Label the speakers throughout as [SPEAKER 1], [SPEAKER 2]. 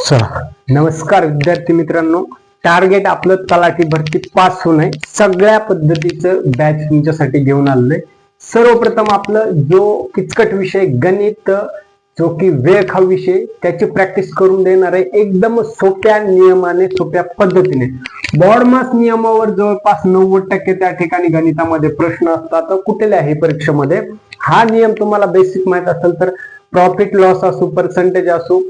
[SPEAKER 1] चला, नमस्कार विद्यार्थी मित्रांनो. टार्गेट आपलं तलाठी भरती पास होणे, सगळ्या पद्धतीचं बॅच तुमच्यासाठी घेऊन आलेलं. सर्वप्रथम आपलं जो किचकट विषय गणित, जो की वेळ खाऊ विषय, त्याची प्रॅक्टिस करून देणार आहे एकदम सोप्या नियमाने, सोप्या पद्धतीने. बोर्ड मास नियमावर जवळपास 90% त्या ठिकाणी गणितामध्ये प्रश्न असतात कुठल्याही परीक्षेमध्ये. हा नियम तुम्हाला बेसिक माहित असेल तर प्रॉफिट लॉस असो, पर्सेंटेज असो,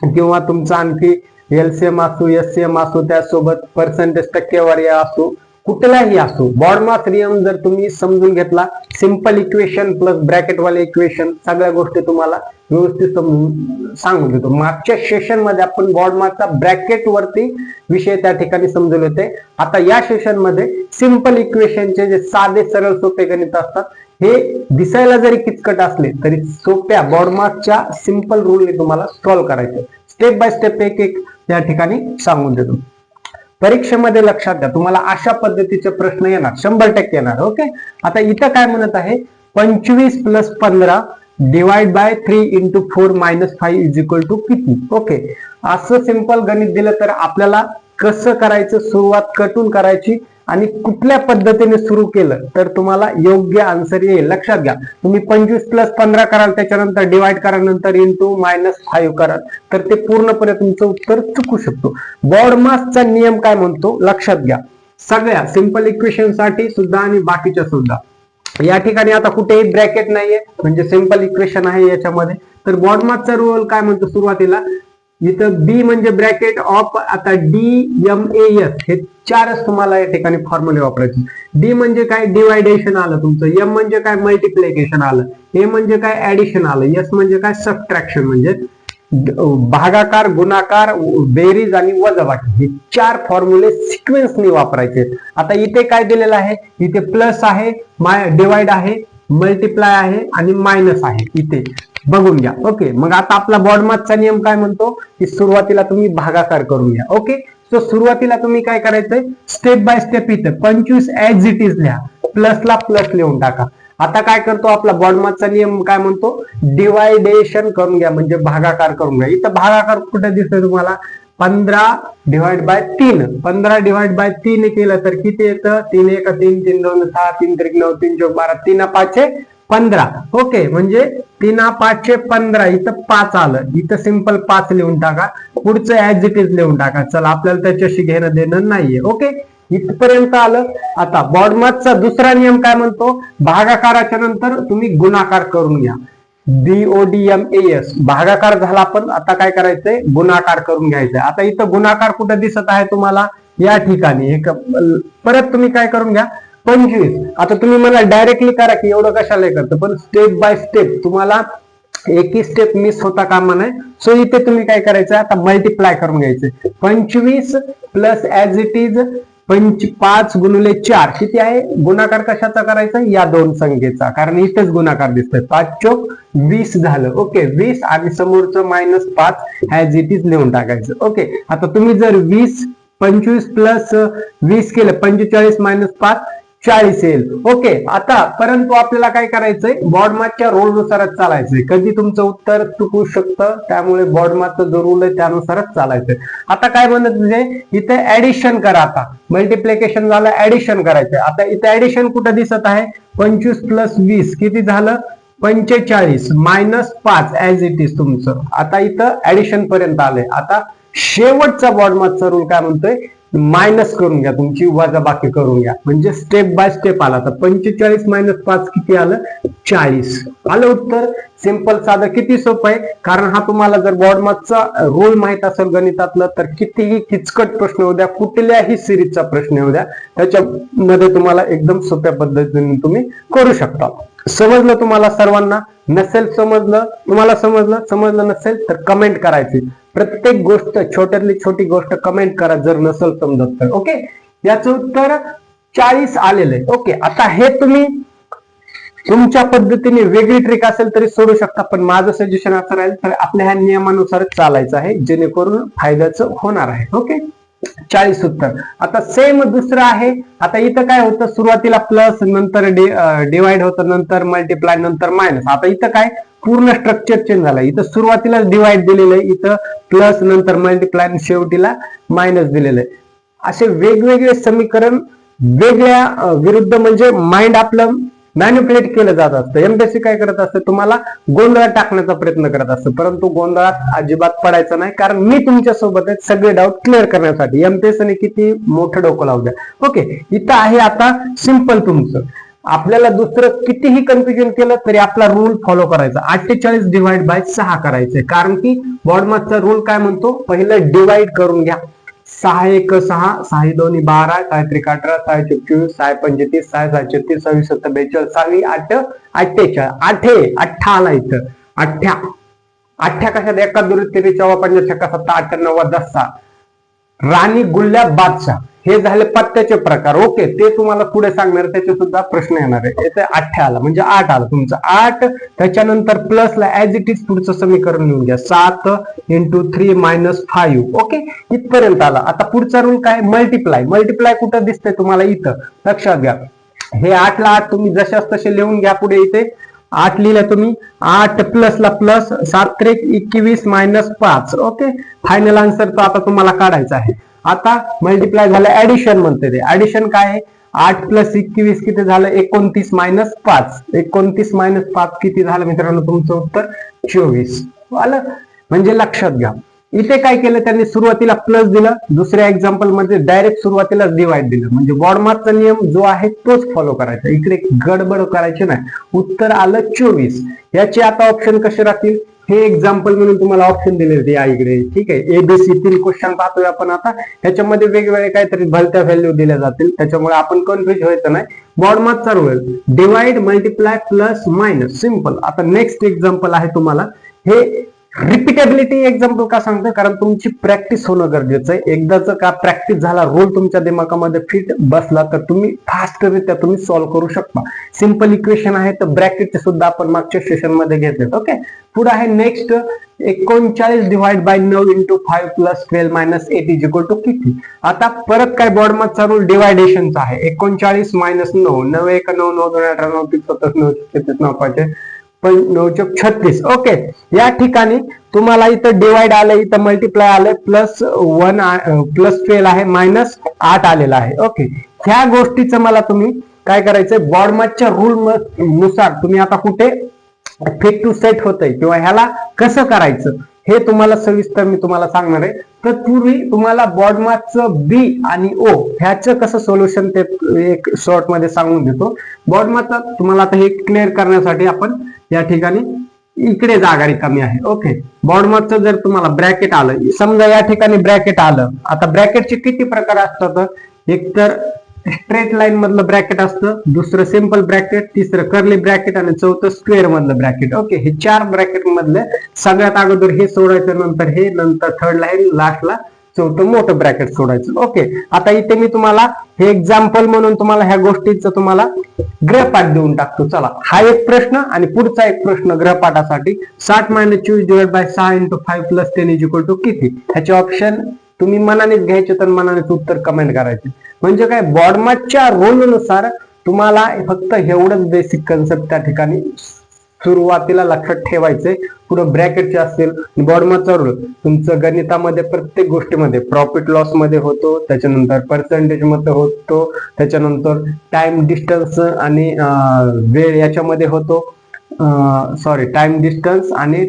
[SPEAKER 1] किंवा तुमचा आणखी एलसीएम असो, एससीएम असो, त्यासोबत पर्सेंटेज टक्केवारी असो, कुठलाही असो, बोर्ड मास नियम जर तुम्ही समजून घेतला, सिंपल इक्वेशन प्लस ब्रॅकेट वाले इक्वेशन, सगळ्या गोष्टी तुम्हाला व्यवस्थित समजून सांगून देतो. मागच्या सेशन मध्ये आपण बोर्ड मासचा ब्रॅकेट वरती विषय त्या ठिकाणी समजले होते. आता या सेशन मध्ये सिंपल इक्वेशनचे जे साधे सरळ सोपे गणित असतात, हे दिसायला जरी किचकट असले तरी सोप्या बोर्ड मासच्या सिंपल रूलने तुम्हाला सॉल्व्ह करायचे. स्टेप बाय स्टेप एक एक त्या ठिकाणी सांगून देतो. परीक्षेमध्ये लक्षात घ्या, तुम्हाला अशा पद्धतीचे प्रश्न येणार, 100% येणार. ओके, आता इथं काय म्हणत आहे, 25 + 15 divide by 3 × 4 - 5 is equal to किती. ओके, असं सिंपल गणित दिलं तर आपल्याला कसं करायचं, सुरुवात कटून करायची आणि कुठल्या पद्धतीने सुरू केलं तर तुम्हाला योग्य आन्सर येईल. लक्षात घ्या, तुम्ही 25 + 15 कराल, त्याच्यानंतर डिवाइड करा, नंतर इंटू -5 कराल, तर ते पूर्णपणे तुमचं उत्तर चुकू शकतो. बोर्ड मासचा नियम काय म्हणतो लक्षात घ्या, सगळ्या सिंपल इक्वेशन साठी सुद्धा आणि बाकीच्या सुद्धा. या ठिकाणी आता कुठेही ब्रॅकेट नाहीये, म्हणजे सिंपल इक्वेशन आहे याच्यामध्ये. तर बोर्ड मासचा रूल काय म्हणतो, सुरुवातीला इथं बी म्हणजे ब्रॅकेट ऑफ, आता DMAS हे चारच तुम्हाला या ठिकाणी फॉर्म्युले वापरायचे. डी म्हणजे काय, डिवायडेशन आलं तुमचं, एम म्हणजे काय, मल्टिप्लिकेशन आलं, ए म्हणजे काय, ऍडिशन आलं, एस म्हणजे काय, सबट्रॅक्शन म्हणजे भागाकार, गुणाकार, बेरीज आणि वजाबाकी, हे 4 फॉर्म्युले सिक्वेन्सनी वापरायचे. आता इथे काय दिलेलं आहे, इथे प्लस आहे, डिवाइड आहे, मल्टिप्लाय आहे आणि मायनस आहे, इथे बघून घ्या. ओके, मग आता आपला बोर्ड मासचा नियम काय म्हणतो की सुरुवातीला तुम्ही भागाकार करून घ्या. ओके, सो सुरुवातीला तुम्ही काय करायचंय, स्टेप बाय स्टेप इथे 25 ऍज इट इज लिहा, प्लसला प्लस लिहून टाका. आता काय करतो आपला बोर्ड मासचा नियम काय म्हणतो, डिवायडेशन करून घ्या, म्हणजे भागाकार करून घ्या. इथं भागाकार कुठे दिसतोय तुम्हाला, 15 डिवाइड बाय 3. 15 डिवाइड बाय 3 केलं तर किती येतं, 3 × 1 = 3, 3 × 2 = 6, 3 × 3 = 9, 3 × 4 = 12, 3 × 5 = 15. ओके, म्हणजे 3 × 5 = 15, इथं 5 आलं, इथं सिंपल 5 लिहून टाका, पुढचं ऍज इट इज लिहून टाका. चला, आपल्याला त्याच्याशी घेणं देणं नाहीये. ओके, इथपर्यंत आलं. आता बोर्ड मासचा दुसरा नियम काय म्हणतो, भागाकाराच्या नंतर तुम्ही गुणाकार करून घ्या. BODMAS भागाकार झाला, पण आता काय करायचंय, गुणाकार करून घ्यायचंय. आता इथं गुणाकार कुठं दिसत आहे तुम्हाला, या ठिकाणी. परत तुम्ही काय करून घ्या, 25. आता तुम्ही मला डायरेक्टली करा की एवढं कशाला करतं, पण स्टेप बाय स्टेप तुम्हाला एकही स्टेप मिस होता कामा नये. सो इथे तुम्ही काय करायचं, आता मल्टिप्लाय करून घ्यायचे. 25 प्लस ऍज इट इज 5 × 4 किती आहे, गुणाकार कशाचा करायचा, या दोन संख्येचा, कारण इथेच गुणाकार दिसतोय. 5 × 4 = 20 झालं. ओके, 20 आणि समोरचं -5 ऍज इट इज लिहून टाकायचं. ओके, आता तुम्ही जर 25 + 20 केलं, 45 - 5 40 येईल. ओके, आता परंतु आपल्याला काय करायचंय, बोर्ड मासच्या रूल नुसारच चालायचंय. कधी तुमचं उत्तर चुकू शकतं, त्यामुळे बोर्ड मासचा जो रूल आहे त्यानुसारच चालायचंय. आता काय म्हणत म्हणजे, इथे ऍडिशन करा. आता मल्टिप्लिकेशन झालं, ऍडिशन करायचंय. आता इथे ऍडिशन कुठं दिसत आहे, 25 + 20 किती झालं, 45 - 5 ऍज इट इज तुमचं. आता इथं ऍडिशन पर्यंत आलंय. आता शेवटचा बोर्ड मासचा रूल काय म्हणतोय, मायनस करून घ्या, तुमची वजाबाकी करून घ्या, म्हणजे स्टेप बाय स्टेप आला. तर 45 - 5 किती आलं, 40 आलं उत्तर. सिंपल, साधं, किती सोपं आहे. कारण हा तुम्हाला जर बोर्ड मासचा रूल माहित असेल गणितातलं, तर कितीही किचकट प्रश्न होऊ द्या, कुठल्याही सिरीजचा प्रश्न होऊ द्या, त्याच्यामध्ये तुम्हाला एकदम सोप्या पद्धतीने तुम्ही करू शकता. समजलं तुम्हाला सर्वांना? नसेल समजलं, तुम्हाला समजलं नसेल तर कमेंट करायची. प्रत्येक गोष्ट, छोट्यातली छोटी गोष्ट कमेंट करा जर नसेल समजत तर. ओके, याचं उत्तर 40 आलेलं आहे. ओके, आता हे तुम्ही तुमच्या पद्धतीने वेगळी ट्रिक असेल तरी सोडू शकता, पण माझं सजेशन असं राहील तर आपल्या ह्या नियमानुसारच चालायचं आहे, जेणेकरून फायद्याचं होणार आहे. ओके. 40 उत्तर. आता सेम दुसरं आहे. आता इथं काय होतं, सुरुवातीला प्लस, नंतर डिवाइड होतं, नंतर मल्टिप्लाय, नंतर मायनस. आता इथं काय पूर्ण स्ट्रक्चर चेंज झालं. इथं सुरुवातीला डिवाइड दिलेलं आहे, इथं प्लस, नंतर मल्टिप्लाय, शेवटीला मायनस दिलेलं आहे. असे वेगवेगळे समीकरण वेगळ्या विरुद्ध म्हणजे माइंड आपलं मॅन्युप्युलेट केलं जात असतं. एमपीएससी काय करत असतं, तुम्हाला गोंधळात टाकण्याचा प्रयत्न करत असतं, परंतु गोंधळात अजिबात पडायचं नाही, कारण मी तुमच्या सोबत आहे सगळे डाऊट क्लिअर करण्यासाठी. एमपीएससीने किती मोठं डोकं लावू द्या. ओके, इथं आहे आता सिंपल तुमचं. आपल्याला दुसरं कितीही कन्फ्युजन केलं तरी आपला रूल फॉलो करायचा. 48 डिवाइड बाय 6 करायचे, कारण की बॉडमार्कचा रूल काय म्हणतो, पहिलं डिवाइड करून घ्या. 6 1 6, 6 2 12, 6 3 18, 6 24, 6 35, 6 6 36, 26 7 42, 6 8 48. 8 आला इथं. 8 कशात, एका दुरुस्त 24 50 7 8 9 10. राणी गुल्ल्या बादशाह हे झाले पत्त्याचे प्रकार. ओके, ते तुम्हाला पुढे सांगणार, त्याचे सुद्धा प्रश्न येणार आहे. याचा 8 आला म्हणजे 8 आला तुमचं 8. त्याच्यानंतर प्लसला ऍज इट इज पुढचं समीकरण लिहून घ्या, 7 × 3 - 5. ओके, इथपर्यंत आला. आता पुढचा रूल काय, मल्टिप्लाय. मल्टिप्लाय कुठं दिसतंय तुम्हाला, इथं लक्षात घ्या. हे 8 ला 8 तुम्ही जशाच तसे लिहून घ्या. पुढे इथे 8 लिहिलं तुम्ही, 8 प्लसला प्लस, 7 3 21 - 5. ओके, फायनल आन्सर तो आता तुम्हाला काढायचा आहे. आता मल्टिप्लाय झालं, ऍडिशन म्हणते ते. ऍडिशन काय आहे, 8 + 21 किती झालं, 29 - 5. 29 - 5 किती झालं मित्रांनो, तुमचं उत्तर 24 आलं. म्हणजे लक्षात घ्या, इथे काय केलं त्यांनी, सुरुवातीला प्लस दिलं, दुसऱ्या एक्झाम्पल मध्ये डायरेक्ट सुरुवातीला डिवाइड दिलं. म्हणजे बॉडमार्कचा नियम जो आहे तोच फॉलो करायचा, इकडे गडबड करायची नाही. उत्तर आलं 24. याचे आता ऑप्शन कसे राहतील, हे एक्झाम्पल म्हणून तुम्हाला ऑप्शन दिले होते या इकडे. ठीक आहे, एबीसी 3 क्वेश्चन पाहतोय आपण आता. ह्याच्यामध्ये वेगवेगळे काहीतरी भलत्या व्हॅल्यू दिल्या जातील, त्याच्यामुळे आपण कन्फ्युज व्हायचं नाही. बॉडमार्कचा rule divide, multiply, plus, minus, simple. आता नेक्स्ट एक्झाम्पल आहे तुम्हाला, हे रिपीटेबिलिटी एक्झाम्पल का सांगतोय, कारण तुमची प्रॅक्टिस होणं गरजेचं आहे. एकदाच का प्रॅक्टिस झाला, रोल तुमच्या दिमागामध्ये फिट बसला, तर तुम्ही फास्टरित्या तुम्ही सॉल्व्ह करू शकता. सिंपल इक्वेशन आहे, तर ब्रॅकेटचे सुद्धा आपण मागच्या सेशन मध्ये घेतले. ओके, पुढे आहे नेक्स्ट, 39 डिवाइड बाय 9 × 5 + 12 - 8 = किती. आता परत काय, बॉडमार्कचा रूल डिवायडेशनचा आहे. 39 - 9, 9 1 9 9 2 18 9 3 17 9 33 9 5 9 36. ओके, या ठिकाणी तुम्हाला इथं डिवाइड आलं, इथं मल्टिप्लाय आलं, +1 +12 आहे, -8 आलेला आहे. ओके, ह्या गोष्टीचं मला तुम्ही काय करायचंय, बॉडमार्कच्या रूल नुसार तुम्ही आता कुठे फिट टू सेट होतंय किंवा ह्याला कसं करायचं हे तुम्हाला सविस्तर मी तुम्हाला सांगणार आहे. तत्पूर्वी तुम्हाला बॉडमार्कचं बी आणि ओ ह्याचं कसं सोल्युशन ते एक शॉर्ट मध्ये सांगून देतो. बॉडमार्कचा तुम्हाला आता हे क्लिअर करण्यासाठी आपण या ठिकाणी इकडे जागा रिकामी आहे. ओके, बॉडमार्कचं जर तुम्हाला ब्रॅकेट आलं, समजा या ठिकाणी ब्रॅकेट आलं. आता ब्रॅकेटचे किती प्रकार असतात, एक तर स्ट्रेट लाईन मधलं ब्रॅकेट असतं, दुसरं सिंपल ब्रॅकेट, तिसरं कर्ली ब्रॅकेट आणि चौथं स्क्वेअर मधलं ब्रॅकेट. ओके, हे 4 ब्रॅकेट मधले सगळ्यात अगोदर हे सोडायचं, नंतर हे, नंतर थर्ड लाईन, लास्टला चौथं मोठं ब्रॅकेट सोडायचं. ओके, आता इथे मी तुम्हाला हे एक्झाम्पल म्हणून तुम्हाला ह्या गोष्टीचं तुम्हाला गृहपाठ देऊन टाकतो. चला, हा एक प्रश्न आणि पुढचा एक प्रश्न गृहपाठासाठी. 60 - 24 डिवाइड बाय 6 × 5 + 10 = किती. ह्याचे ऑप्शन तुम्ही मनानेच घ्यायचे, तर मनानेच उत्तर कमेंट करायचे. म्हणजे काय, बॉडमार्कच्या रूल नुसार तुम्हाला फक्त एवढंच बेसिक कन्सेप्ट त्या ठिकाणी सुरुवातीला लक्षात ठेवायचे. पुढे ब्रॅकेटचे असतील, बॉडमार्कचा रूल तुमचं गणितामध्ये प्रत्येक गोष्टीमध्ये प्रॉफिट लॉस मध्ये होतो, त्याच्यानंतर पर्सेंटेज मध्ये होतो, त्याच्यानंतर टाइम डिस्टन्स आणि वेळ याच्यामध्ये होतो. टाइम डिस्टन्स आणि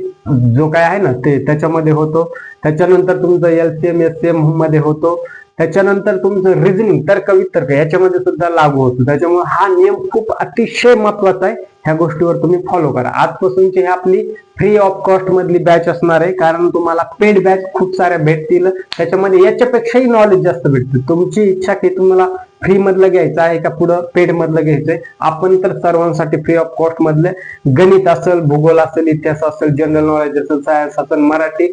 [SPEAKER 1] जो काय आहे ना ते त्याच्यामध्ये होतो. त्याच्यानंतर तुमचं LCM SCM मध्ये होतो. त्याच्यानंतर तुमचं रिझनिंग, तर्क वितर्क याच्यामध्ये सुद्धा लागू होतो. त्याच्यामुळे हा नियम खूप अतिशय महत्वाचा आहे. ह्या गोष्टीवर तुम्ही फॉलो करा. आजपासूनची ही आपली फ्री ऑफ कॉस्ट मधली बॅच असणार आहे, कारण तुम्हाला पेड बॅच खूप साऱ्या भेटतील. त्याच्यामध्ये याच्यापेक्षाही नॉलेज जास्त भेटतं. तुमची इच्छा की तुम्हाला फ्री मधलं घ्यायचं आहे का पुढं पेड मधलं घ्यायचंय. आपण तर सर्वांसाठी फ्री ऑफ कॉस्ट मधले गणित असेल, भूगोल असेल, इतिहास असेल, जनरल नॉलेज असेल, सायन्स असेल, मराठी,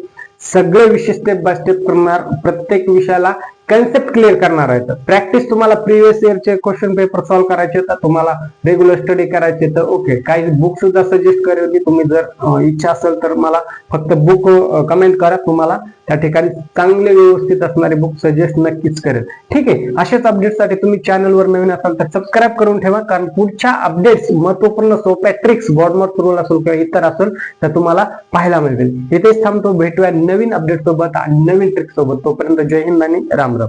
[SPEAKER 1] सगळे विषय स्टेप बाय स्टेप करणार. प्रत्येक विषयाला कन्सेप्ट क्लिअर करणार आहे. प्रॅक्टिस तुम्हाला प्रिव्हियस इयरचे क्वेश्चन पेपर सॉल्व्ह करायचे तर तुम्हाला रेग्युलर स्टडी करायचे तर ओके. काही बुक सुद्धा सजेस्ट करेल, तुम्ही जर इच्छा असेल तर मला फक्त बुक कमेंट करा, तुम्हाला त्या ठिकाणी चांगले व्यवस्थित असणारे बुक सजेस्ट नक्कीच करेल. ठीक आहे. अशाच अपडेटसाठी तुम्ही चॅनलवर नवीन असाल तर सबस्क्राईब करून ठेवा, कारण पुढच्या अपडेट्स महत्वपूर्ण सोप्या ट्रिक्स गॉडमॉर्थ रूल असेल किंवा इतर असेल तर तुम्हाला पाहायला मिळतील. इथेच थांबतो, भेटूया नवीन अपडेट सोबत आणि नवीन ट्रिक सोबत. तोपर्यंत जय हिंद आणि राम राम.